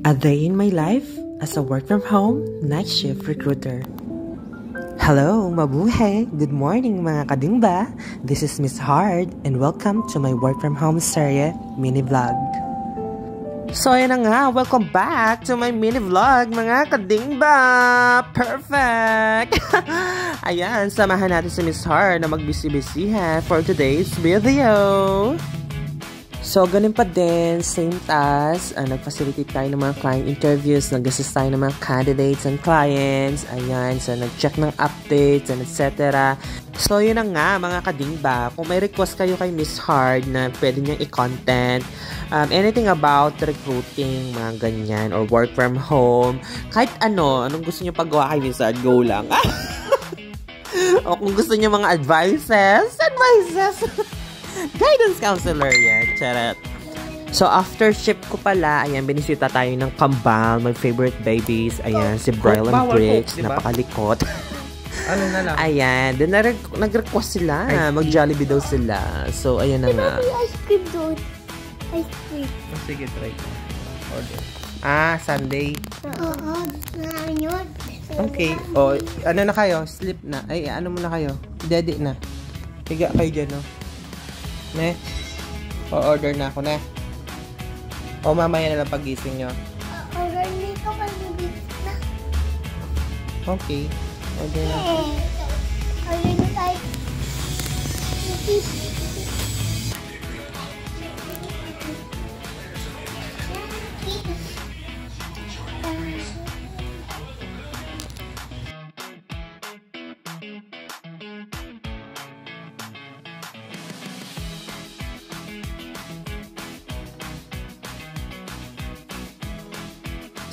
A day in my life as a work-from-home night shift recruiter. Hello, mabuhay! Good morning mga kadingba! This is Miss Hard and welcome to my work-from-home serye mini vlog. So ayan na nga, welcome back to my mini vlog mga kadingba! Perfect! Ayan, samahan natin si Miss Hard na magbisi-bisihan for today's video. So, ganun pa din, same task, nag-facilitate tayo ng mga client interviews, nag-assist tayo ng mga candidates and clients, ayan, so nag-check ng updates and etc. So, yun na nga mga kadingba, kung may request kayo kay Miss Hard na pwede niyang i-content, anything about recruiting, mga ganyan, or work from home, kahit anong gusto niyo paggawa kay Miss Hard, go lang. O kung gusto niyo mga advices, guidance counselor yan. Charot. So, after ship ko pala, ayan, binisita tayo ng Kambal, my favorite babies. Ayan, si Brylan Briggs, diba? Napakalikot. Ano na lang? Ayan, then nag-request sila. Mag-Jollibee daw sila. So, ayan na nga. May ice cream doon. Ice cream. Oh, sige, try ko. Order. Sunday. Oo, gusto namin yun. Okay. O, ano na kayo? Sleep na. Ay, ano muna kayo? Daddy na. Higa kayo dyan, no? Ne? O-order na ako, ne? O mamaya na lang pag-gising nyo? Order nito pag-ibig na. Okay. Order na. Order nito tayo.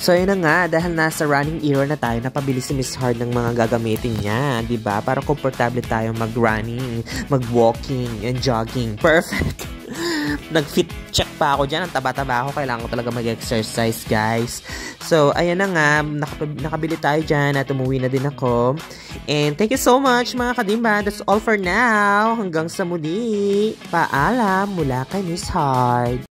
So, yun na nga, dahil nasa running era na tayo, napabili si Miss Hard ng mga gagamitin niya, di ba? Para komportable tayo mag-running, mag-walking, and jogging. Perfect! Nag-fit check pa ako dyan. Ang taba-taba ako. Kailangan ko talaga mag-exercise, guys. So, ayan na nga. Nakabili tayo dyan at umuwi na din ako. And thank you so much, mga kadimba. That's all for now. Hanggang sa muli. Paalam mula kay Miss Hard.